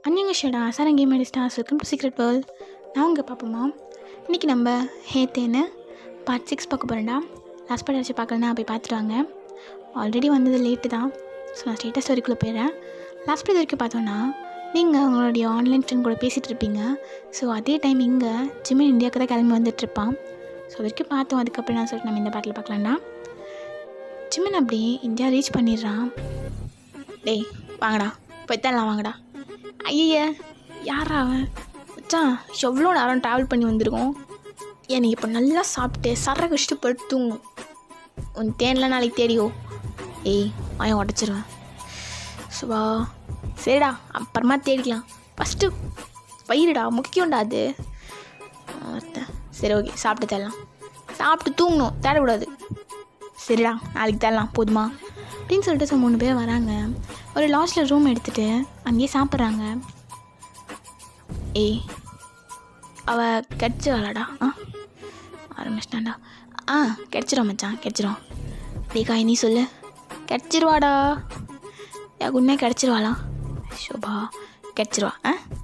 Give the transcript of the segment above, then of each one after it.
அன்னியங்கஷடா சாரங்கி மெடிஸ்டாஸ் welcome to secret world. நான் உங்கள் பார்ப்போமா. இன்றைக்கி நம்ம ஹேத்தேன்னு பார்ட் 6 பார்க்க போகிறேன்டா. லாஸ்ட் பார்ட் வச்சு பார்க்கலன்னா போய் பார்த்துருவாங்க. ஆல்ரெடி வந்தது லேட்டு தான். ஸோ நான் ஸ்டேட்டஸ் வரைக்குள்ளே போயிடுறேன். லாஸ்ட் பார்ட் வரைக்கும் பார்த்தோன்னா நீங்கள் உங்களுடைய ஆன்லைன் ஃப்ரெண்ட் கூட பேசிகிட்டு இருப்பீங்க. ஸோ அதே டைம் இங்கே ஜிம்மின் இந்தியாவுக்கு தான் கிளம்பி வந்துட்டுருப்பான். ஸோ வரைக்கும் பார்த்தோம். அதுக்கப்புறம் நான் சொல்லிட்டு நம்ம இந்த பாட்டில் பார்க்கலாம்டா. ஜிம்மின் அப்படியே இந்தியா ரீச் பண்ணிடுறான். டேய் வாங்கடா போய் தரலாம் வாங்கடா. ஐய யாரா அவன் மச்சான், எவ்வளோ நேரம் ட்ராவல் பண்ணி வந்திருக்கோம். ஏன் இப்போ நல்லா சாப்பிட்டு சர கழிச்சிட்டு போய்ட்டு தூங்கணும். உன் தேன்லாம் நாளைக்கு தேடியோ. ஏய் வாய உடச்சிருவேன் சுபா. சரிடா அப்புறமா தேடிக்கலாம், ஃபஸ்ட்டு வயிறுடா முக்கியம்டா அது. சரி ஓகே சாப்பிட்டு தரலாம், சாப்பிட்டு தூங்கணும், தேடக்கூடாது. சரிடா நாளைக்கு தரலாம் போதுமா அப்படின்னு சொல்லிட்டு 3 பேர் வராங்க. ஒரு லாஸ்ட்டில் ரூம் எடுத்துகிட்டு அங்கேயே சாப்பிட்றாங்க. ஏய் அவள் கிடச்சிருவாளாடா? ஆரம்பிச்சிட்டான்டா. கிடச்சிரும் மச்சான் கிடச்சிரும். டேக்கா நீ சொல்லு, கிடச்சிருவாடா. எனக்கு உண்மையாக கிடச்சிருவாளா? ஷோபா கிடச்சிருவா.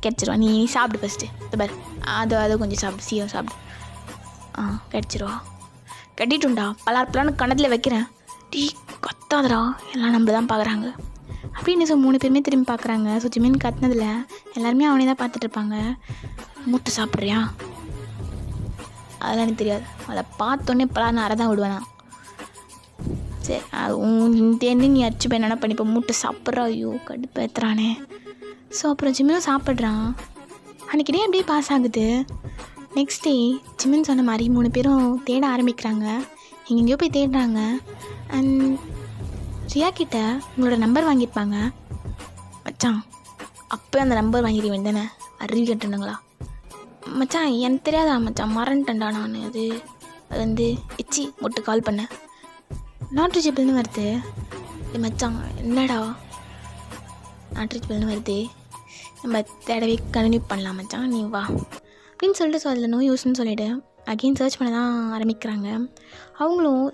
கிடச்சிருவா. நீ சாப்பிடு ஃபஸ்ட்டு. இது பாரு அதை கொஞ்சம் சாப்பிடு, சீக்கிரம் சாப்பிடு. கிடச்சிருவா. கட்டிட்டுண்டா பலார்ப்பலான்னு கணத்தில் வைக்கிறேன். டீ கத்தாதடா, எல்லாம் நம்மள தான் பார்க்குறாங்க அப்படின்னு 3 பேருமே திரும்பி பார்க்குறாங்க. ஸோ ஜிமின் கத்துனதில் எல்லாருமே அவனே தான் பார்த்துட்ருப்பாங்க. மூட்டு சாப்பிட்றியா? அதெல்லாம் எனக்கு தெரியாது. அதை பார்த்தோன்னே பலான்னு அரை தான் விடுவேண்ணா. சரி அது உன் நீ அடிச்சு போய் என்ன பண்ணிப்போ. மூட்டை சாப்பிட்றா. ஐயோ கடுப்பேத்துறானே. ஸோ அப்புறம் ஜிமினும் சாப்பிட்றான். அன்றைக்கிட்டே அப்படியே பாஸ் ஆகுது. நெக்ஸ்ட் டே ஜிமின் சொன்ன மாதிரி 3 பேரும் தேட ஆரம்பிக்கிறாங்க. எங்கெங்கேயோ போய் தேடுறாங்க. அண்ட் ரியா கிட்ட உங்களோட நம்பர் வாங்கியிருப்பாங்க. மச்சான் அப்போ அந்த நம்பர் வாங்கிடுக்க வேண்டியதானே, அறிவி கேட்டுருந்தாங்களா? மச்சான் எனக்கு தெரியாதா மச்சான், மறந்துட்டேன்டா நான். அது வந்து எச்சி மொட்டு கால் பண்ணேன், நாட் ரீச்சபிள்னு வருது. மச்சான் என்னடா நாட் ரீச்சபிள்னு வருது, நம்ம தேடவே கண்டினியூ பண்ணலாம் மச்சான், நீ வா அப்படின்னு சொல்லிட்டு. ஸோ அதில் நோ யூஸ்ன்னு சொல்லிவிட்டு அகெயின் சர்ச் பண்ண தான் ஆரம்பிக்கிறாங்க. அவங்களும்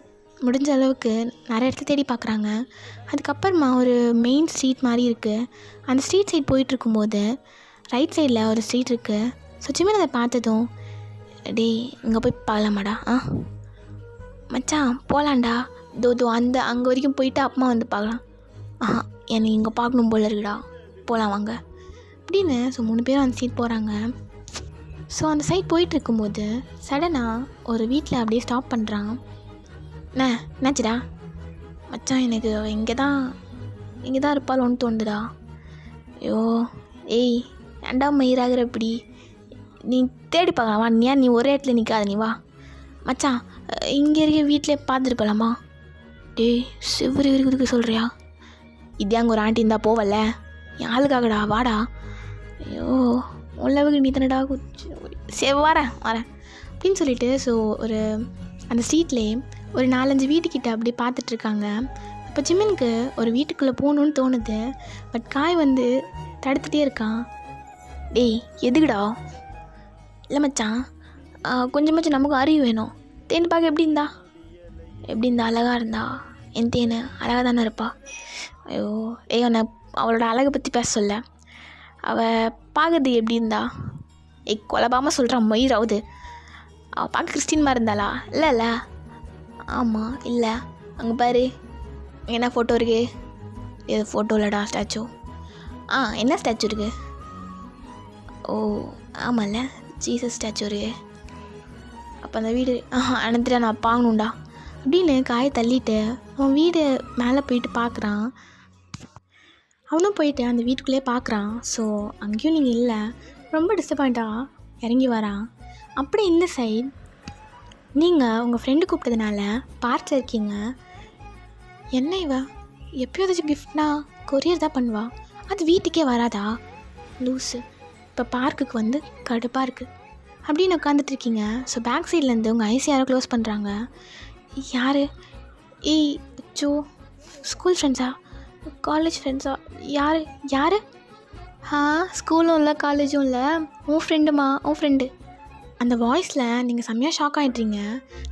முடிஞ்ச அளவுக்கு நிறைய இடத்துல தேடி பார்க்குறாங்க. அதுக்கப்புறமா ஒரு மெயின் ஸ்ட்ரீட் மாதிரி இருக்குது. அந்த ஸ்ட்ரீட் சைட் போயிட்டுருக்கும்போது ரைட் சைடில் ஒரு ஸ்ட்ரீட் இருக்குது. ஸோ ஜிமின் அதை பார்த்ததும் டேய் இங்கே போய் பார்க்கலாமாடா? மச்சான் போகலான்டா. தோ அந்த அங்கே வரைக்கும் போயிட்டு அப்புறமா வந்து பார்க்கலாம். எனக்கு இங்கே பார்க்கணும் போல இருக்குடா, போகலாம் வாங்க அப்படின்னு. ஸோ 3 பேரும் அந்த ஸ்ட்ரீட் போகிறாங்க. ஸோ அந்த சைட் போயிட்டுருக்கும்போது சடனாக ஒரு வீட்டில் அப்படியே ஸ்டாப் பண்ணுறான். என்னாச்சுடா? மச்சான் எனக்கு இங்கே தான் இருப்பாளோன்னு தோணுதுடா. ஐயோ ஏய் ஏண்டா மயிராகிற இப்படி, நீ தேடி பார்க்கலாமா? நீ ஒரே இடத்துல நிற்காத, நீ வா மச்சான். இங்கே இருக்க வீட்டிலே பார்த்துட்டு போகலாமா? டேய் சிவரி இருக்குதுக்கு சொல்கிறியா? இதே அங்கே ஒரு ஆண்டி இருந்தால் போவல, என் ஆளுக்காகடா வாடா. ஐயோ உள்ளவுக்கு நீ தானடா. சரி வரேன் அப்படின்னு சொல்லிட்டு. ஸோ ஒரு அந்த ஸ்ட்ரீட்லேயே ஒரு 4-5 வீட்டுக்கிட்ட அப்படியே பார்த்துட்ருக்காங்க. இப்போ ஜிமினுக்கு ஒரு வீட்டுக்குள்ளே போகணுன்னு தோணுது. பட் காய் வந்து தடுத்துகிட்டே இருக்கான். டேய் எதுக்குடா? இல்லை மச்சான் கொஞ்சமாச்சும் நமக்கு அறிவு வேணும். தேன் பார்க்க எப்படி இருந்தா அழகாக இருந்தா? என் தேன் அழகாக தானே இருப்பா. ஐயோ அவனை அவளோட அழகை பற்றி பேச சொல்ல. அவள் பார்க்குறது எப்படி இருந்தா? கொலபாமல் சொல்கிறான் மயிராவது. அவள் பார்க்க கிறிஸ்டின் மாதிரி இருந்தாளா? இல்லை ஆமாம் இல்லை. அங்கே பாரு என்ன ஃபோட்டோ இருக்கு? எது ஃபோட்டோ இல்லைடா, ஸ்டாச்சு. என்ன ஸ்டாச்சு இருக்குது? ஓ ஆமாம்ல ஜீசஸ் ஸ்டாச்சு இருக்கு. அப்போ அந்த வீடு அனுப்பிட்டு நான் பார்க்கணுண்டா அப்படின்னு காயை தள்ளிட்டு அவன் வீடு மேலே போயிட்டு பார்க்குறான். அவனும் போயிட்டு அந்த வீட்டுக்குள்ளே பார்க்குறான். ஸோ அங்கேயும் நீங்கள் இல்லை. ரொம்ப டிசப்பாயிண்ட்டாக இறங்கி வரான். அப்படி இந்த சைட் நீங்கள் உங்கள் ஃப்ரெண்டு கூப்பிட்டதுனால பார்க்கில் இருக்கீங்க. என்ன இவ எப்போயாச்சும் கிஃப்ட்னா கொரியர் தான் பண்ணுவா, அது வீட்டுக்கே வராதா லூஸு. இப்போ பார்க்குக்கு வந்து கடுப்பாக இருக்குது அப்படின்னு உட்காந்துட்ருக்கீங்க. ஸோ பேக் சைட்லேருந்து உங்கள் ஐசி யாரோ க்ளோஸ் பண்ணுறாங்க. யார்? ஏய் அச்சோ ஸ்கூல் ஃப்ரெண்ட்ஸா காலேஜ் ஃப்ரெண்ட்ஸா? யார்? ஸ்கூலும் இல்லை காலேஜும் இல்லை, உன் ஃப்ரெண்டு. அந்த வாய்ஸில் நீங்கள் செம்மையாக ஷாக் ஆகிட்றீங்க.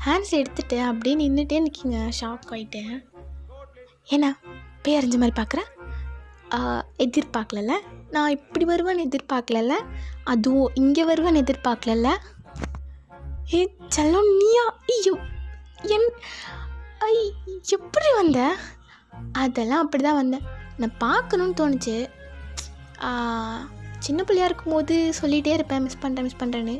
ஹேண்ட்ஸ் எடுத்துகிட்டு அப்படியே நின்றுட்டே நிற்கிங்க ஷாக் ஆகிட்டு. ஏன்னா பேரஞ்ச மாதிரி பார்க்குறேன். எதிர்பார்க்கல நான் இப்படி வருவேன்னு எதிர்பார்க்கல, அதுவும் இங்கே வருவேன்னு எதிர்பார்க்கல. ஏ செல்லம் நீயா? ஐயோ என் ஐ எப்படி வந்த? அதெல்லாம் அப்படி தான் வந்தேன். நான் பார்க்கணுன்னு தோணுச்சு. சின்ன பிள்ளையாக இருக்கும்போது சொல்லிகிட்டே இருப்பேன் மிஸ் பண்ணுறேன்னு.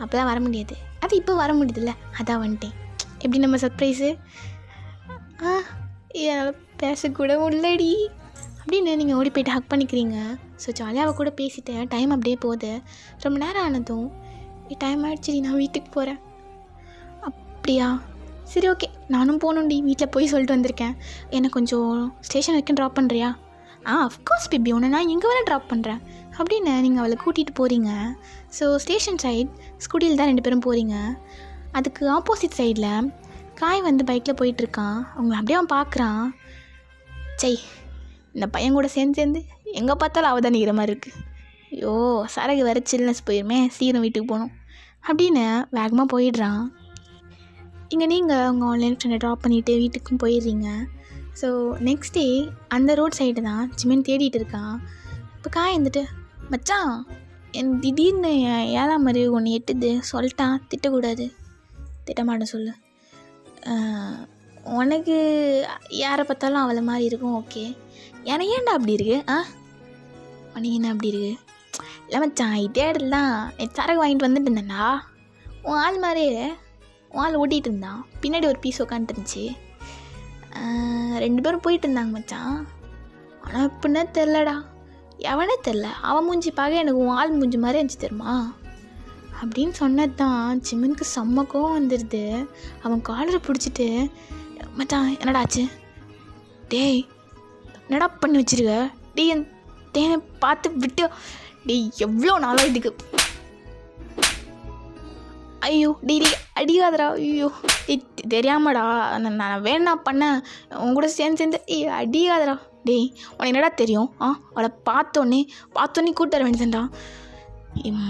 அப்போலாம் வர முடியாது, அது இப்போ வர முடியுதுல்ல, அதான் வந்துட்டேன். எப்படி நம்ம சர்ப்ரைஸு? என்னால் பேசக்கூட உள்ளடி அப்படின்னு நீங்கள் ஓடி போய்ட்டு ஹக் பண்ணிக்கிறீங்க. ஸோ ஜாலியாக அவள் கூட பேசிட்டேன். டைம் அப்படியே போகுது. ரொம்ப நேரம் ஆனதும் டைம் ஆகிடுச்சு, நான் வீட்டுக்கு போகிறேன். அப்படியா, சரி ஓகே, நானும் போகணுண்டி, வீட்டில் போய் சொல்லிட்டு வந்திருக்கேன். என்னை கொஞ்சம் ஸ்டேஷன் வரைக்கும் ட்ராப் பண்ணுறியா? அஃப்கோர்ஸ் பேபி, உன்னை நான் எங்கே வேணால் ட்ராப் பண்ணுறேன் அப்படின்னு நீங்கள் அவளை கூட்டிகிட்டு போகிறீங்க. ஸோ ஸ்டேஷன் சைட் ஸ்கூட்டியில் தான் 2 பேரும் போகிறீங்க. அதுக்கு ஆப்போசிட் சைடில் காய் வந்து பைக்கில் போயிட்டுருக்கான். அவங்கள அப்படியே அவன் பார்க்குறான். இந்த பையன் கூட சேர்ந்து எங்கே பார்த்தாலும் அவள் தான் நிற்கிற மாதிரி இருக்குது. ஐயோ சரகு வேறு சில்னஸ் போயிருமே, சீக்கிரம் வீட்டுக்கு போகணும் அப்படின்னு வேகமாக போயிடுறான். இங்கே நீங்கள் உங்கள் ஆன்லைன் ஃப்ரெண்டை ட்ராப் பண்ணிவிட்டு வீட்டுக்கும் போயிடுறீங்க. ஸோ நெக்ஸ்ட் டே அந்த ரோட் சைடு தான் ஜிமின் தேடிட்டு இருக்கான். இப்போ காய் வந்துட்டு, மச்சான் என் திடீர்னு 7ஆம் அறிவு ஒன்று எட்டுது, சொல்லிட்டான். திட்டக்கூடாது, திட்டமாட்டேன் சொல்லு. உனக்கு யாரை பார்த்தாலும் அவளை மாதிரி இருக்கும், ஓகே. எனக்கு ஏன்டா அப்படி இருக்கு? உனக்கு என்ன அப்படி இருக்கு? இல்லை மச்சான், இதே இடத்துல தான் சரக்கு வாங்கிட்டு வந்துட்டு இருந்தேன்டா. உன் ஆள் மாதிரியே உன் ஆள் ஓட்டிகிட்டு இருந்தான். பின்னாடி ஒரு பீஸ் உட்காந்துட்டு இருந்துச்சு. 2 பேரும் போயிட்டு இருந்தாங்க மச்சான். ஆனால் எப்படின்னா தெரிலடா, எவனே தெரில. அவன் மூஞ்சி பார்க்க எனக்கு உன் ஆள் மூஞ்சி மாதிரி இருந்துச்சு தெரியுமா அப்படின்னு சொன்னது தான் ஜிமினுக்கு செம்ம கோவம் வந்துடுது. அவன் காலரை பிடிச்சிட்டு, மச்சான் என்னடா ஆச்சு? டேய் என்னடா பண்ணி வச்சிருக்க? டேய் என் தேனை பார்த்து விட்டு, டேய் எவ்வளோ நாளாக இதுக்கு. ஐயோ டேய் அடிக்காதடா. ஐயோ தெரியாமடா, நான் வேணா பண்ணேன் உன் கூட சேர்ந்து அடிக்காதடா. டேய் உனக்கு என்னடா தெரியும்? அவளை பார்த்தோன்னே கூட்டு வர வேண்டியதுண்டா.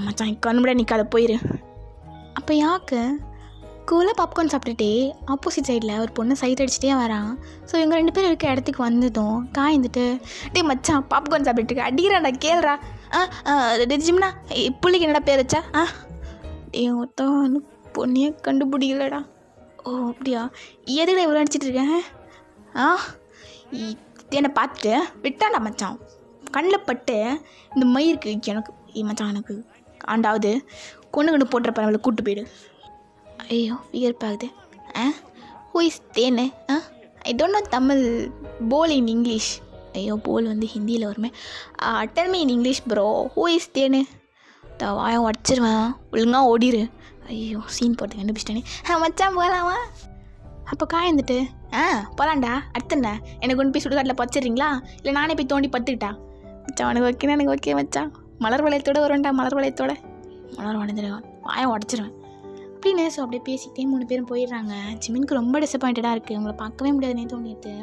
மச்சான் கண்முடியா நிற்காத, போயிரு. அப்போ யாக்கு கூலாக பாப்கார்ன் சாப்பிட்டுட்டே ஆப்போசிட் சைடில் ஒரு பொண்ணு சைட் அடிச்சுட்டே வரான். ஸோ இவங்க 2 பேரும் இருக்க இடத்துக்கு வந்ததும் காய்ந்துட்டு, டே மச்சான் பாப்கார்ன் சாப்பிட்டுட்டு அடிக்கிறான்டா, கேள்றா. ஜிம்னா பிள்ளைக்கு என்னடா பேர் வச்சா? டே ஒருத்தன் பொண்ணையே கண்டுபிடிக்கலடா. ஓ அப்படியா, எதுக்கு இவ்வளோ அடிச்சிட்டு இருக்கேன்? என்னை பார்த்துட்டு விட்டான்டா மச்சான். கண்ணில் பட்டு இந்த மயிருக்கு எனக்கு மச்சான் எனக்கு ஆண்டாவது கொண்டு போட்டுறப்ப அவளை கூப்பிட்டு போயிடு. ஐயோ வியர்ப்பாகுது. Who is Thenu? I don't know Tamil, போல் இன் இங்கிலீஷ். ஐயோ போல் வந்து ஹிந்தியில் வருமே. Tell me in English bro, who is Thenu? வாயம் உடச்சிருவேன், ஒழுங்காக ஓடிடு. ஐயோ சீன் போட்டு கண்டுபிடிச்சிட்டேனே. மச்சான் போகலாமா? அப்போ காய்ந்துட்டு, போகலாண்டா. அடுத்தண்ணா எனக்கு கொண்டு போய் சுடுகாட்டில் பச்சிட்றீங்களா, இல்லை நானே போய் தோண்டி பத்துக்கிட்டா? மச்சான் எனக்கு ஓகேனா எனக்கு ஓகே மச்சான். மலர் வளையத்தோடு வருவேன்டா, மலர் வளையத்தோட. மலர் வளைஞ்சிருவேன், வாயம் உடச்சிருவேன் அப்படின்னு. ஸோ அப்படியே பேசிக்கிட்டே 3 பேரும் போயிடுறாங்க. ஜிமினுக்கு ரொம்ப டிசப்பாயிண்டடாக இருக்குது. உங்களை பார்க்கவே முடியாதுன்னே தோணிட்டு.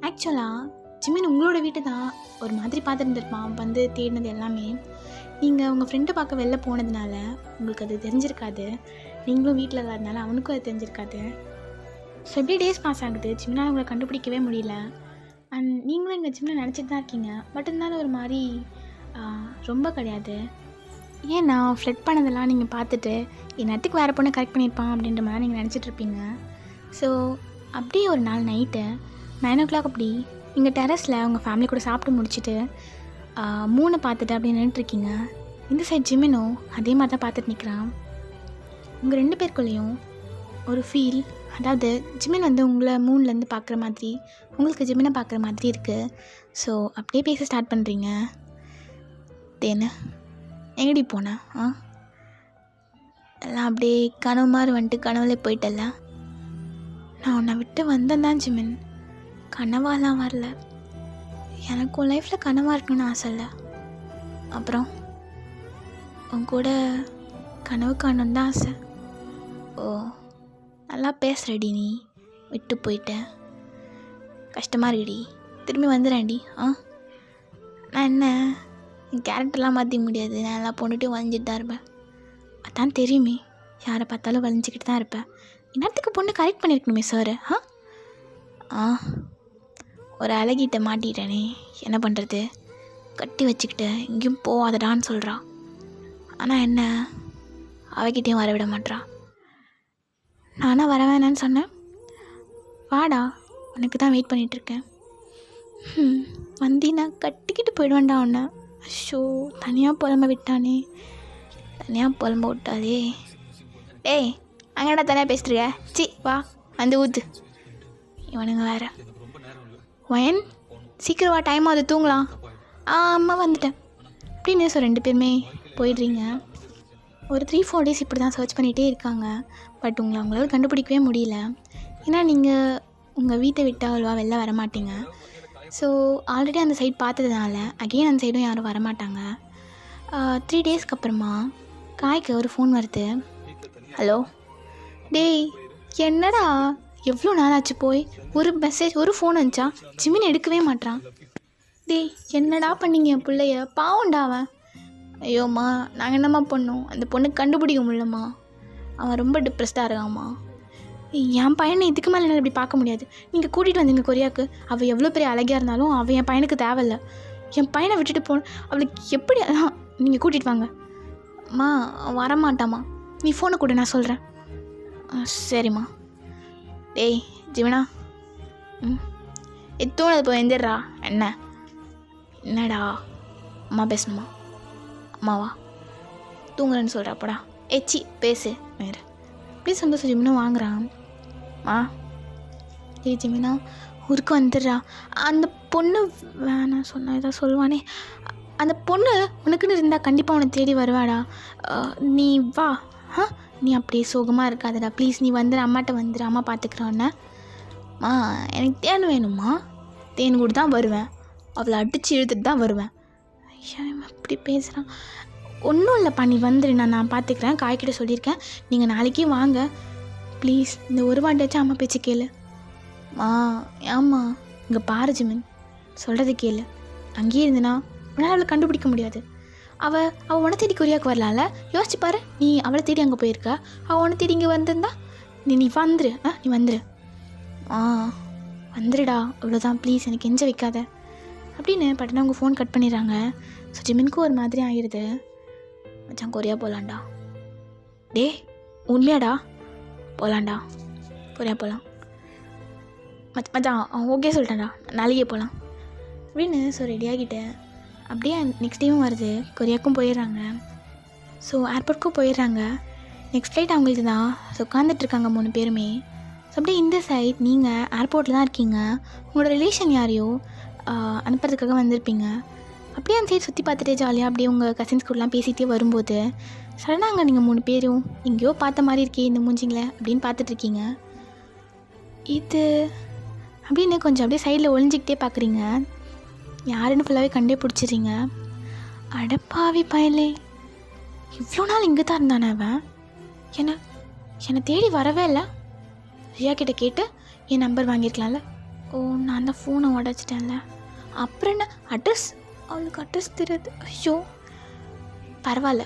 ஆக்சுவலாக ஜிமின் உங்களோட வீட்டு தான் ஒரு மாதிரி பார்த்துருந்துருப்பான். வந்து தேடினது எல்லாமே நீங்கள் உங்கள் ஃப்ரெண்டை பார்க்க வெளில போனதுனால உங்களுக்கு அது தெரிஞ்சிருக்காது. நீங்களும் வீட்டில் இல்லாதனால அவனுக்கும் அது தெரிஞ்சிருக்காது. ஸோ எப்படி டேஸ் பாஸ் ஆகுது, ஜிம்னால் உங்களை கண்டுபிடிக்கவே முடியல. அண்ட் நீங்களும் எங்கள் ஜிம்மில் நினச்சிட்டு தான் இருக்கீங்க. பட் இருந்தாலும் ஒரு மாதிரி ரொம்ப கிடையாது. ஏன்னா ஃப்ளட் பண்ணதெல்லாம் நீங்கள் பார்த்துட்டு என்னத்துக்கு வேறு பொண்ணை கரெக்ட் பண்ணியிருப்பான் அப்படின்ற மாதிரி நீங்கள் நினச்சிட்ருப்பீங்க. ஸோ அப்படியே ஒரு நாள் நைட்டு 9 o'clock அப்படி நீங்கள் டெரஸில் உங்கள் ஃபேமிலி கூட சாப்பிட்டு முடிச்சுட்டு 3 பார்த்துட்டு அப்படி நின்றுட்டுருக்கீங்க. இந்த சைட் ஜிமினும் அதே மாதிரி தான் பார்த்துட்டு நிற்கிறான். உங்கள் 2 பேருக்குள்ளேயும் ஒரு ஃபீல், அதாவது ஜிமின் வந்து உங்களை 3லேருந்து பார்க்குற மாதிரி, உங்களுக்கு ஜிமினை பார்க்குற மாதிரி இருக்குது. ஸோ அப்படியே பேச ஸ்டார்ட் பண்ணுறீங்க. தேனு எங்கடி போன? எல்லாம் அப்படியே கனவு மாதிரி வந்துட்டு கனவுல போயிட்டல. நான் உன்னை விட்டு வந்தேன் தான் ஜிமின், கனவாலாம் வரல. எனக்கு உன் லைஃப்பில் கனவாக இருக்கணும்னு ஆசை இல்லை. அப்புறம் உன் கூட கனவு காணணும் தான் ஆசை. ஓ நல்லா பேசுகிறடி, நீ விட்டு போயிட்டேன், கஷ்டமாக இருக்குடி, திரும்பி வந்துடுறேன்டி. நான் என்ன என் கேரக்டர்லாம் மாற்றிக்க முடியாது, நான் எல்லாம் பொண்ணுகிட்டையும் வளைஞ்சிட்டு தான் இருப்பேன். அதான் தெரியுமே, யாரை பார்த்தாலும் வளைஞ்சிக்கிட்டு தான் இருப்பேன். இன்னத்துக்கு பொண்ணு கரெக்ட் பண்ணியிருக்கணுமே சார். ஒரு அழகிட்ட மாட்டிட்டேனே, என்ன பண்ணுறது? கட்டி வச்சுக்கிட்டு எங்கேயும் போகாதடான்னு சொல்கிறா. ஆனால் என்ன அவகிட்டையும் வர விட மாட்றா. நானாக வர வேணான்னு சொன்னேன். வாடா, உனக்கு தான் வெயிட் பண்ணிகிட்ருக்கேன். வந்தீனா கட்டிக்கிட்டு போயிடுவேன்டா உன்னை. ஷோ, தனியாக புலம்ப விட்டானே, தனியாக புலம்ப விட்டாதே. டேய், அங்கடா தனியாக பேசிட்டுருக்க? சி வா, வந்து ஊத்து. இவனுங்க வேறு. வயன் சீக்கிரம் வா, டைம் ஆகுது, தூங்கலாம். அம்மா வந்துட்டேன் அப்படின்னு. ஸோ 2 பேருமே போயிடுறீங்க. ஒரு 3-4 டேஸ் இப்படி தான் சர்ச் பண்ணிகிட்டே இருக்காங்க. பட் அவங்களால கண்டுபிடிக்கவே முடியல. ஏன்னா நீங்கள் உங்கள் வீட்டை விட்டு அவ்வளோவா வெளில வரமாட்டீங்க. ஸோ ஆல்ரெடி அந்த சைட் பார்த்ததுனால அகெயின் அந்த சைடும் யாரும் வரமாட்டாங்க. 3 டேஸ்க்கு அப்புறமா காய்க்கு ஒரு ஃபோன் வருது. ஹலோ டேய், என்னடா எவ்வளோ நாள் ஆச்சு போய்? ஒரு மெசேஜ், ஒரு ஃபோன் வந்துச்சா? ஜிமின் எடுக்கவே மாட்டான். டேய், என்னடா பண்ணீங்க என் பிள்ளைய? பாவண்டா அவன். ஐயோம்மா, நாங்கள் என்னம்மா பண்ணோம்? அந்த பொண்ணு கண்டுபிடிக்க முடியலம்மா. அவன் ரொம்ப டிப்ரெஸ்டாக இருக்காம்மா. என் பையனை இதுக்கு மேலே என்னால் இப்படி பார்க்க முடியாது. நீங்கள் கூட்டிகிட்டு வந்தீங்க கொரியாவுக்கு. அவள் எவ்வளோ பெரிய அழகியாக இருந்தாலும் அவள் என் பையனுக்கு தேவையில்லை. என் பையனை விட்டுட்டு போகணும். அவளுக்கு எப்படி? நீங்கள் கூட்டிகிட்டு வாங்க. அம்மா வரமாட்டாம்மா. நீ ஃபோனை கூட, நான் சொல்கிறேன். சரிம்மா. டேய் ஜிமினா, தூணது போய் எந்திரா. என்னடா அம்மா பேசணுமா? அம்மாவா தூங்குறேன்னு சொல்கிறாப்படா. ஏச்சி பேசு வேறு. அப்படியே சந்தோஷம் ஜிமினா வாங்குறான். ஏய் ஜிமினா, ஊருக்கு வந்துடுறா. அந்த பொண்ணு வேணாம் சொன்னால் ஏதாவது சொல்லுவானே. அந்த பொண்ணு உனக்குன்னு இருந்தால் கண்டிப்பாக உன்னை தேடி வருவாடா. நீ வா. நீ அப்படியே சோகமாக இருக்காதடா ப்ளீஸ். நீ வந்துடு, அம்மாட்ட வந்துடு, அம்மா பார்த்துக்குறான்னு. எனக்கு தேன் வேணுமா? தேன் கூட தான் வருவேன். அவளை அடித்து இழுத்துட்டு தான் வருவேன். ஐயா அப்படி பேசுகிறான். ஒன்றும் இல்லைப்பா, நீ வந்துடு, நான் பார்த்துக்கிறேன். காய்கிட்ட சொல்லியிருக்கேன், நீங்கள் நாளைக்கே வாங்க ப்ளீஸ். இந்த ஒரு வாட்டியாச்சும் அம்மா பேச்சு கேளு. ஏம்மா இங்கே பாரு ஜிமின், சொல்கிறது கேளு. அங்கேயே இருந்துனா உன்னால் அவளை கண்டுபிடிக்க முடியாது. அவள் உன்னை தேடி கொரியாவுக்கு வரலாம்ல? யோசிச்சு பாரு. நீ அவளை தேடி அங்கே போயிருக்க, அவள் உன்னை தேடி இங்கே வந்திருந்தா நீ வந்துரு. நீ வந்துரு. வந்துடுடா, அவ்வளோதான் ப்ளீஸ், எனக்கு எஞ்ச வைக்காத அப்படின்னு பட்டுனா அவங்க ஃபோன் கட் பண்ணிடுறாங்க. ஸோ ஜிமினுக்கும் ஒரு மாதிரி ஆகிடுது. மச்சான் கொரியா போகலான்டா. டே உண்மையாடா? போகலான்டா, கொரியா போகலாம். மச்சான் ஓகே சொல்லிட்டேன்டா, நாளைக்கே போகலாம் அப்படின்னு. ஸோ ரெடியாகிட்டேன். அப்படியே நெக்ஸ்ட் டைமும் வருது, கொரியாவுக்கும் போயிடுறாங்க. ஸோ ஏர்போர்ட்டுக்கும் போயிடுறாங்க. நெக்ஸ்ட் ஃப்ளைட் அவங்களுக்கு தான். ஸோ உட்காந்துட்ருக்காங்க 3 பேருமே. ஸோ அப்படியே இந்த சைட் நீங்கள் ஏர்போர்ட்டில் தான் இருக்கீங்க. உங்களோட ரிலேஷன் யாரையோ அனுப்புறதுக்காக வந்திருப்பீங்க. அப்படியே அந்த சைட் சுற்றி பார்த்துட்டே ஜாலியாக அப்படியே உங்கள் கசின்ஸ் கூடலாம் பேசிகிட்டே வரும்போது சடனாக அங்கே நீங்கள் 3 பேரும் எங்கேயோ பார்த்த மாதிரி இருக்கே இந்த மூஞ்சிங்களே அப்படின்னு பார்த்துட்ருக்கீங்க. இது அப்படின்னு கொஞ்சம் அப்படியே சைடில் ஒளிஞ்சிக்கிட்டே பார்க்குறீங்க. யாருன்னு ஃபுல்லாகவே கண்டே பிடிச்சிடுறீங்க. அடப்பாவி பயலே, இவ்வளோ நாள் இங்கே தான் இருந்தானே அவன்? என்னை தேடி வரவே இல்லை. ரியா கிட்டே கேட்டு என் நம்பர் வாங்கியிருக்கலாம்ல. ஓ, நான் தான் ஃபோனை உடச்சிட்டேன்ல. அப்புறம் என்ன அட்ரஸ்? அவளுக்கு அட்ரஸ் தெரியாது. ஐயோ பரவாயில்ல,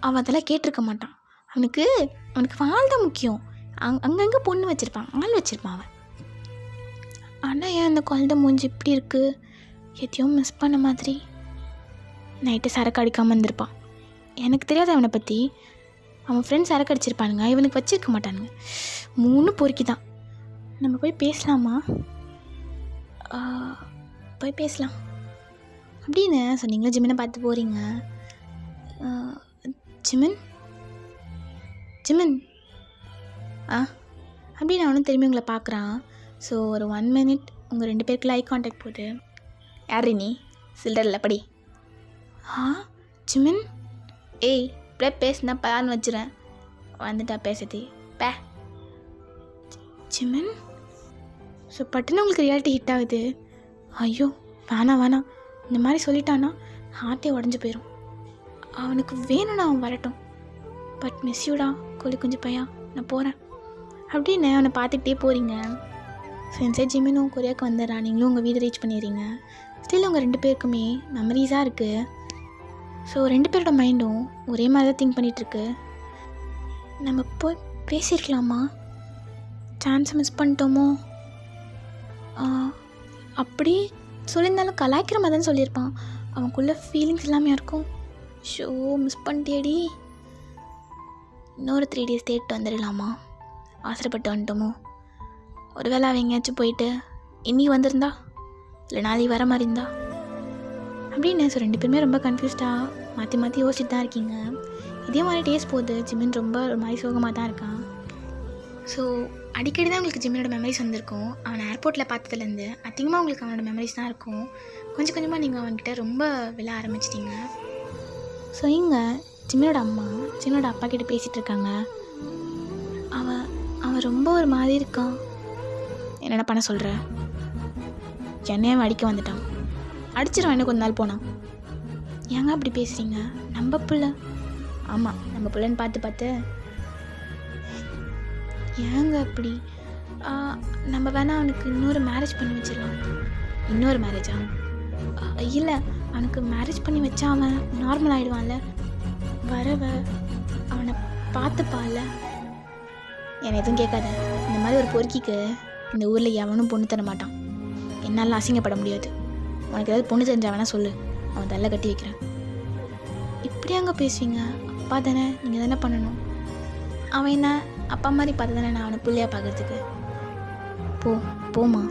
அவன் அதெல்லாம் கேட்டிருக்க மாட்டான். அவனுக்கு வாழ் தான் முக்கியம். அங்கங்கே பொண்ணு வச்சுருப்பான், ஆள் வச்சுருப்பான் அவன். ஆனால் ஏன் அந்த குழந்தை மூஞ்சி இப்படி இருக்குது? எதையோ மிஸ் பண்ண மாதிரி. நைட்டு சரக்கு அடிக்காமல் இருந்திருப்பான். எனக்கு தெரியாது அவனை பற்றி. அவன் ஃப்ரெண்ட்ஸ் சரக்கு அடிச்சிருப்பானுங்க, இவனுக்கு வச்சுருக்க மாட்டானுங்க. 3 பொறுக்கி தான். நம்ம போய் பேசலாமா? போய் பேசலாம் அப்படின்னு சொன்னீங்களா? ஜிமினை பார்த்து போகிறீங்க. ஜிமின் அப்படின்னு அவனும் திரும்பி உங்களை பார்க்குறான். ஸோ ஒரு 1 மினிட் உங்கள் 2 பேருக்குள்ள ஐ கான்டாக்ட் போட்டு, யார் நீ? சில்டரில் படி. ஜிமின், ஏய் இப்படியே பேசுனா பலான்னு வச்சுறேன். வந்துட்டா பேசுதி பே. ஜிமின். ஸோ பட்டுன்னு உங்களுக்கு ரியாலிட்டி ஹிட் ஆகுது. ஐயோ வேணாம், இந்த மாதிரி சொல்லிட்டான்னா ஹார்ட்டே உடஞ்சி போயிடும். அவனுக்கு வேணும்னா அவன் வரட்டும். பட் மிஸ் யூடா கொல்லி கொஞ்சம் பையா, நான் போகிறேன் அப்படின்னு அவனை பார்த்துக்கிட்டே போகிறீங்க. ஸோ இன்சைட் ஜிமினும் கொரியாவுக்கு வந்துடுறான். நீங்களும் உங்கள் வீடு ரீச் பண்ணிடுறீங்க. ஸ்டில் உங்கள் 2 பேருக்குமே மெமரிஸாக இருக்குது. ஸோ 2 பேரோட மைண்டும் ஒரே மாதிரி தான் திங்க் பண்ணிகிட்ருக்கு. நம்ம போய் பேசியிருக்கலாமா? சான்ஸை மிஸ் பண்ணிட்டோமோ? அப்படி சொல்லியிருந்தாலும் கலாய்க்கிற மாதிரி தான் சொல்லியிருப்பான். அவனுக்குள்ளே ஃபீலிங்ஸ் எல்லாமே இருக்கும். ஷோ மிஸ் பண்ணிட்டேடி. இன்னொரு 3 days தேட்டு வந்துடலாமா? அவசரப்பட்டு வந்துட்டோமோ? ஒரு வேளை அவன் எங்கேயாச்சும் போயிட்டு இன்னி வந்திருந்தா, இல்லை நாளைக்கு வர மாதிரி இருந்தா அப்படின்னு. ஸோ 2 பேருமே ரொம்ப கன்ஃபியூஸ்டாக மாற்றி யோசிச்சுட்டு தான் இருக்கீங்க. இதே மாதிரி டேஸ் போகுது. ஜிமின் ரொம்ப ஒரு மாதிரி சோகமாக தான் இருக்கான். ஸோ அடிக்கடி தான் உங்களுக்கு ஜிமினோட மெமரிஸ் வந்திருக்கும். அவனை ஏர்போர்ட்டில் பார்த்ததுலேருந்து அதிகமாக உங்களுக்கு அவனோட மெமரிஸ் தான் இருக்கும். கொஞ்சம் கொஞ்சமாக நீங்கள் அவன்கிட்ட ரொம்ப விழ ஆரம்பிச்சிட்டிங்க. ஸோ இங்கே ஜிமினோட அம்மா ஜிமினோட அப்பா கிட்டே பேசிகிட்டு இருக்காங்க. அவன் ரொம்ப ஒரு மாதிரி இருக்கான். என்னென்ன பண்ண சொல்கிற? என்னையும் அடிக்க வந்துட்டான். அடிச்சிடும் என்ன கொஞ்ச நாள் போனான். ஏங்க அப்படி பேசுகிறீங்க? நம்ம பிள்ளை. ஆமாம், நம்ம பிள்ளைன்னு பார்த்து ஏங்க அப்படி? நம்ம வேணால் அவனுக்கு இன்னொரு மேரேஜ் பண்ணி வச்சிடலாம். இன்னொரு மேரேஜா? இல்லை, அவனுக்கு மேரேஜ் பண்ணி வச்சா அவன் நார்மல் ஆகிடுவான்ல. அவனை பார்த்துப்பால. என்னை எதுவும் கேட்காத. இந்த மாதிரி ஒரு பொறுக்கிக்கு இந்த ஊரில் எவனும் பொண்ணு தர மாட்டான். என்னால் அசிங்கப்பட முடியாது. உனக்கு ஏதாவது பொண்ணு தெரிஞ்சா வேணா சொல்லு, அவன் தள்ள கட்டி வைக்கிறேன். இப்படி அங்கே பேசுவீங்க? அப்பா தானே, நீங்கள் தானே பண்ணணும். அவன் என்ன அப்பா மாதிரி பார்த்து தானே நான் அவனை பிள்ளையாக பார்க்குறதுக்கு. போமா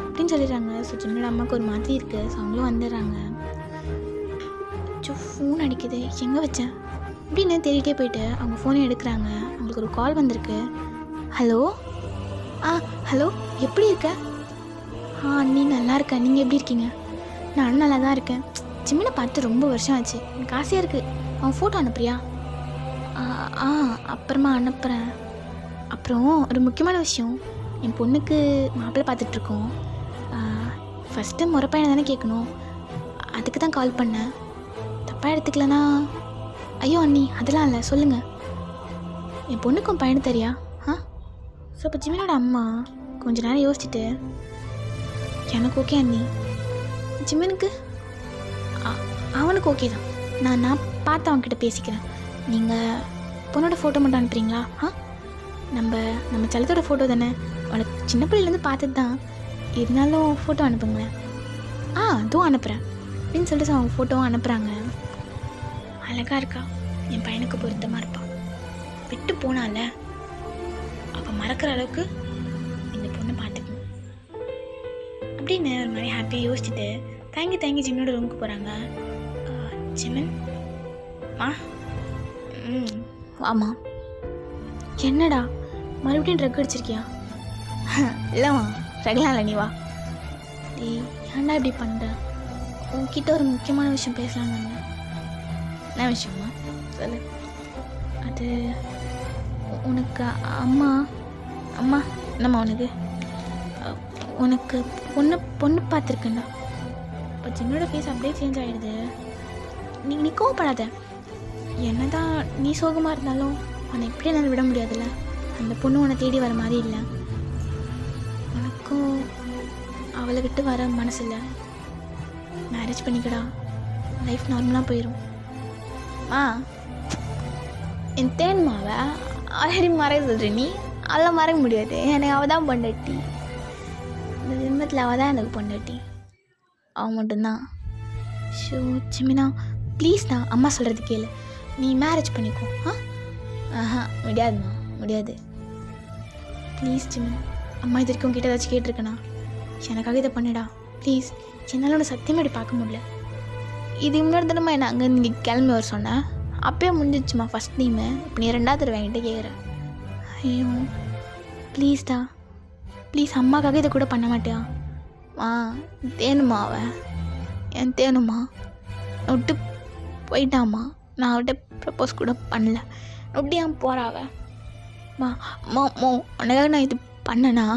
அப்படின்னு சொல்லிடுறாங்க. ஸோ ஜிமினோட அம்மாவுக்கு ஒரு மாதிரி இருக்குது. ஸோ அவங்களும் வந்துடுறாங்க. ஃபோன் அடிக்குது, எங்கே வச்சேன் அப்படின்னு தேடிட்டே போயிட்டு அவங்க ஃபோனை எடுக்கிறாங்க. அவங்களுக்கு ஒரு கால் வந்திருக்கு. ஹலோ ஹலோ, எப்படி இருக்க? நீ நல்லா இருக்க. நீங்கள் எப்படி இருக்கீங்க? நானும் நல்லா தான் இருக்கேன். ஜிமினை பார்த்து ரொம்ப வருஷம் ஆச்சு. எனக்கு ஆசையாக இருக்குது. அவன் ஃபோட்டோ அனுப்புறியா? அப்புறமா அனுப்புகிறேன். அப்புறம் ஒரு முக்கியமான விஷயம், என் பொண்ணுக்கு மாப்பிள்ளை பார்த்துட்ருக்கோம். ஃபஸ்ட்டு முறைப்பையனை தானே கேட்கணும். அதுக்கு தான் கால் பண்ணேன். தப்பாக எடுத்துக்கலனா? ஐயோ அண்ணி, அதெல்லாம் இல்லை, சொல்லுங்கள். என் பொண்ணுக்கும் பையனு தெரியா? ஸோ இப்போ ஜிமினோட அம்மா கொஞ்ச நேரம் யோசிச்சுட்டு, எனக்கு ஓகே அண்ணி. ஜிமினுக்கு அவனுக்கு ஓகே தான். நான் பார்த்து அவன்கிட்ட பேசிக்கிறேன். நீங்கள் பொண்ணோட ஃபோட்டோ மட்டும் அனுப்புறீங்களா? நம்ம செல்லத்தோட ஃபோட்டோ தானே, அவளுக்கு சின்ன பிள்ளைலேருந்து பார்த்தது தான். இருந்தாலும் ஃபோட்டோ அனுப்புங்களேன். அதுவும் அனுப்புகிறேன் அப்படின்னு சொல்லிட்டு அவங்க ஃபோட்டோவும் அனுப்புகிறாங்க. அழகாக இருக்கா, என் பையனுக்கு பொருத்தமாக இருப்பான். விட்டு போனால அப்போ மறக்கிற அளவுக்கு இந்த பொண்ணை பார்த்துக்கணும் அப்படின்னு ஒரு மாதிரி ஹாப்பியாக யோசிச்சுட்டு தேங்கி ஜிமினோட ரூமுக்கு போகிறாங்க. ஜிமின் வாமா. என்னடா மறுபடியும் ட்ரக் அடிச்சிருக்கியா? இல்லைம்மா, ட்ரக்லாம் இல்லை, நீ வா. ஏன்டா இப்படி பண்ணுற? உன்கிட்ட ஒரு முக்கியமான விஷயம் பேசலான்னு வந்தேன். என்ன விஷயமா? சொல்லு. அது உனக்கு அம்மா என்னம்மா உனக்கு பொண்ணு பார்த்துருக்கேன்டா. இப்போ ஜின்னோட ஃபேஸ் அப்படியே சேஞ்ச் ஆகிடுது. நீ கோவப்படாத. என்ன தான் நீ சோகமாக இருந்தாலும் உன்னை எப்படி என்னால் விட முடியாதுல்ல. அந்த பொண்ணு உன்னை தேடி வர மாதிரி இல்லை. உனக்கும் அவளை விட்டு வர மனசு இல்லை. மேரேஜ் பண்ணிக்கடா, லைஃப் நார்மலாக போயிடும். என் தேன்மாவை ஆல்ரெடி மறைய சொல்கிற நீ. அதெல்லாம் மறைக்க முடியாது. எனக்கு அவள் தான் பொண்டாட்டி. இந்த ஜென்மத்தில் அவள் தான் எனக்கு பொண்டாட்டி. அவன் மட்டும்தான். ஷோ ஜிமினா, ப்ளீஸ் தான், அம்மா சொல்கிறது கேளு. நீ மேரேஜ் பண்ணிக்கோ. முடியாதுண்ணா, முடியாது. ப்ளீஸ் ஜிமினா, அம்மா இது வரைக்கும் கிட்ட ஏதாச்சும் கேட்டிருக்கேண்ணா. எனக்காக இதை பண்ணிடா ப்ளீஸ். என்னால் உன்னை சத்தியமாக இப்படி பார்க்க முடியல. இது முன்னாடி தடவை என்ன அங்கே நீங்கள் கிளம்பி வர சொன்னேன். அப்போயே முடிஞ்சிச்சுமா ஃபஸ்ட் டைமு. இப்போ நீ 2வது தடவை என்கிட்ட கேட்குறேன். ஐயோ ப்ளீஸ்டா, ப்ளீஸ். அம்மாக்காக இதை கூட பண்ண மாட்டியா? தேனுமா அவன் என் தேனுமா விட்டு போயிட்டாம்மா. நான் அவட்ட ப்ரப்போஸ் கூட பண்ணல. நொட்டி ஏன் போகிறாவ? உனக்காக நான் இது பண்ணேன்னா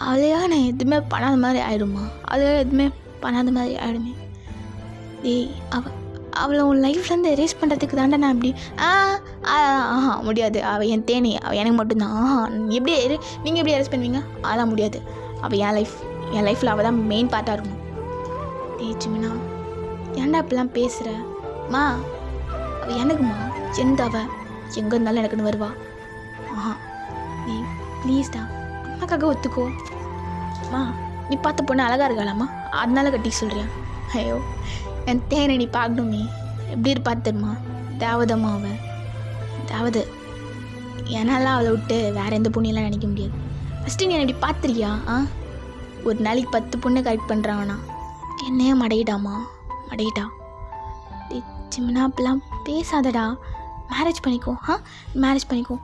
அதையாக நான் எதுவுமே பண்ணாத மாதிரி ஆகிடுமா? அதையாக எதுவுமே பண்ணாத மாதிரி ஆகிடுமே. அவளை உன் லைஃப்லேருந்து எரேஸ் பண்ணுறதுக்கு தாண்டா நான் இப்படி முடியாது. அவள் என் தேனி, அவள் எனக்கு மட்டும்தான். எப்படி நீங்கள் எப்படி எரேஸ் பண்ணுவீங்க? அதெல்லாம் முடியாது. அவள் என் லைஃப்பில் அவள் தான் மெயின் பார்ட்டாக இருக்கும். ஜிமினா, ஏன்டா இப்படிலாம் பேசுகிற? அவள் எனக்குமா? அவள் எங்கே இருந்தாலும் எனக்குன்னு வருவா. நீ ப்ளீஸ்டா, அம்மாக்காக ஒத்துக்கோ. நீ பார்த்த பொண்ணு அழகாக இருக்காளாம்மா, அதனால கட்டி சொல்கிறியா? ஐயோ என் தேனை நீ பார்க்கணுமே, எப்படி இருப்பா தெரியுமா? தேவதம்மா அவன் தேவதை. என்னால் அவளை விட்டு வேறு எந்த பொண்ணையெல்லாம் நினைக்க முடியாது. ஃபஸ்ட்டு நீ எப்படி பார்த்துருக்கியா? ஒரு நாளைக்கு 10 பொண்ணை கரெக்ட் பண்ணுறாங்கண்ணா, என்னையே மடையிட்டாமா, மடையிட்டா. சிம்னா அப்பெல்லாம் பேசாதடா, மேரேஜ் பண்ணிக்கோ. மேரேஜ் பண்ணிக்கோ.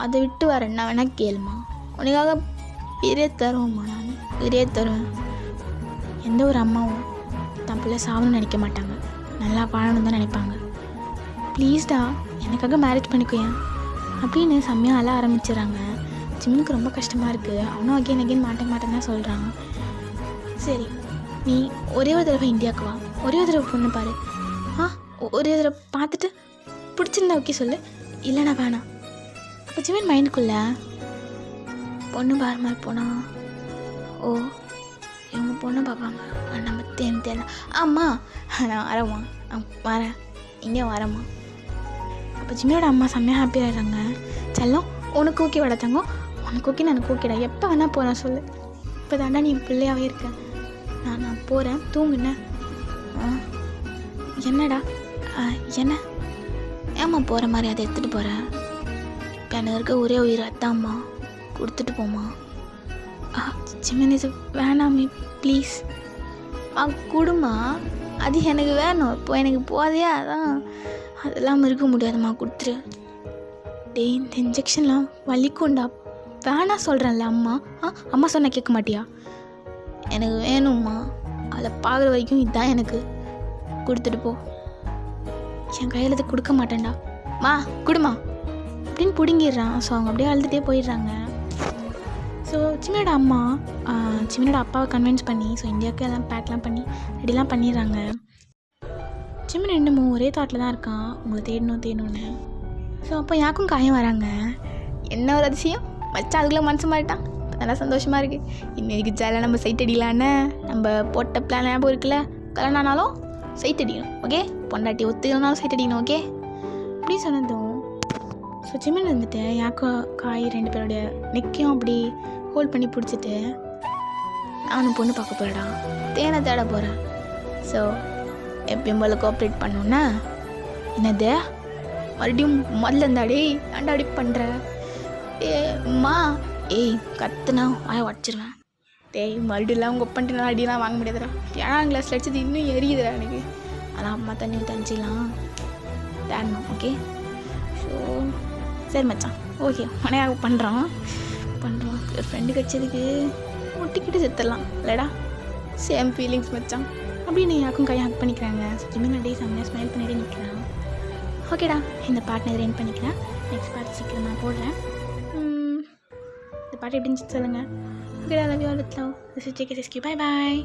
அதை விட்டு வரேன் நான் வேணா கேளுமா, உனக்காக உயிரே தருவேம்மா. நான் உயிரே தருவேன். எந்த ஒரு அம்மாவும் தன் பிள்ளை சாகணும்னு நினைக்க மாட்டாங்க, நல்லா வாழணும் தான் நினைப்பாங்க. ப்ளீஸ்டா எனக்காக மேரேஜ் பண்ணிக்கோயேன் அப்படின்னு செம்மையாக அழ ஆரம்பிச்சிடறாங்க. ஜிம்முக்கு ரொம்ப கஷ்டமாக இருக்குது. அவனும் அகெயின் மாட்டேன் தான் சொல்கிறான். சரி நீ ஒரே ஒரு தடவை இந்தியாவுக்கு வா, ஒரே ஒரு தடவை பொண்ணு பாரு. ஒரே ஒரு தடவை பார்த்துட்டு பிடிச்சிருந்தா ஓகே சொல்லு, இல்லைனா வேணாம். அப்போ ஜிமின் மைண்டுக்குள்ளே பொண்ணு பாரு மாதிரி போனா, ஓ இவங்க பொண்ணு பார்ப்பாங்க, நம்ம தேவை. ஆம்மா நான் வரேம்மா, வரேன், இங்கே வரேம்மா. அப்போ ஜிம்மியோட அம்மா செம்மையாக ஹாப்பியாக ஆகிடுறாங்க. செல்லம் உனக்கு ஓகே வளர்த்தாங்க, உனக்கு ஓகே எனக்கு ஓகேடா, எப்போ வேணால் போகிறேன் சொல்லு. இப்போ தாண்டா நீ பிள்ளையாகவே இருக்க, நான் போகிறேன் தூங்குன. என்னடா என்ன ஏம்மா போகிற மாதிரி அதை எடுத்துகிட்டு போகிறேன்? இப்போ எனக்கு இருக்க ஒரே உயிர் அத்தாம்மா, கொடுத்துட்டு போமா. ஜிமினிஸ் வேணாமே ப்ளீஸ் கொடுமா, அது எனக்கு வேணும். இப்போ எனக்கு போதையா, அதான் அதெல்லாம் இருக்க முடியாதும்மா, கொடுத்துரு. டேய் இந்த இன்ஜெக்ஷன்லாம் வலிக்கும்டா, வேணா சொல்கிறேன்ல அம்மா. அம்மா சொன்ன கேட்க மாட்டியா? எனக்கு வேணும்மா, அதில் பார்க்குற வரைக்கும் இதுதான் எனக்கு, கொடுத்துட்டு போ. என் கையில் இது கொடுக்க மாட்டேன்டா, கொடுமா அப்படின்னு பிடுங்கிடுறான். ஸோ அவங்க அப்படியே அழுதுகிட்டே போயிடுறாங்க. ஸோ சிம்மியோட அம்மா சிம்மியோட அப்பாவை கன்வின்ஸ் பண்ணி ஸோ இந்தியாவுக்கு எல்லாம் பேக்லாம் பண்ணி ரெடிலாம் பண்ணிடுறாங்க. சிம்மின் இன்னமும் ஒரே தாட்டில் தான் இருக்கான், உங்களை தேடணும்னு. ஸோ அப்போ யாருக்கும் காயம் வராங்க. என்ன ஒரு அதிசயம், மச்சான் அதுக்குள்ளே மனசு மாறிட்டான். நல்லா சந்தோஷமாக இருக்குது. இன்னைக்கு ஜாலியாக நம்ம சைட் அடிக்கலான்னு நம்ம போட்ட பிளான் ஞாபகம் இருக்குல்ல, கல்யாணம் ஆனாலும் சைட் அடிக்கணும், ஓகே? பொண்டாட்டி ஒத்துக்கணும்னாலும் சைட் அடிக்கணும், ஓகே? அப்படி சொன்னதும் ஸோ ஜிமின் வந்துட்டு யாக்கோ காய் 2 பேருடைய நெக்கையும் அப்படி ஹோல்ட் பண்ணி பிடிச்சிட்டு, நானும் பொண்ணு பார்க்க போகிறடா, தேனை தேட போகிறேன். ஸோ எப்பயும் போல் கோஆப்ரேட் பண்ணோன்னா, என்னது மறுபடியும் முதல்ல இருந்தாடி ஏன்டா அடி பண்ணுற? கத்துனா வாய உடச்சிருவேன். மறுபடியும் உங்கள் பண்ணிட்டு நல்லா அடிலாம் வாங்க முடியாதுடா, 7ஆம் கிளாஸில் அடிச்சது இன்னும் எரியுதுடா எனக்கு. ஆனால் அம்மா தண்ணி தஞ்சிலாம் தேடணும், ஓகே? ஸோ சரி மச்சான், ஓகே மனையாக பண்ணுறோம். ஒரு ஃப்ரெண்டு கிடச்சதுக்கு ஒட்டிக்கிட்டு செத்துடலாம் இல்லைடா, சேம் ஃபீலிங்ஸ் மச்சான் அப்படின்னு யாருக்கும் கை ஹக் பண்ணிக்கிறாங்க. ஸோ ஜிமின் டே செம்மையாக ஸ்மைல் பண்ணிட்டு நிற்கிறான். ஓகேடா, இந்த பாட்டை நான் ரெண்ட் பண்ணிக்கிறேன். நெக்ஸ்ட் பாட்டு சீக்கிரம் நான் போடுறேன். இந்த பாட்டு எப்படின்னு சொல்லுங்கள். Okay, love you all with love. This is JK. Bye bye.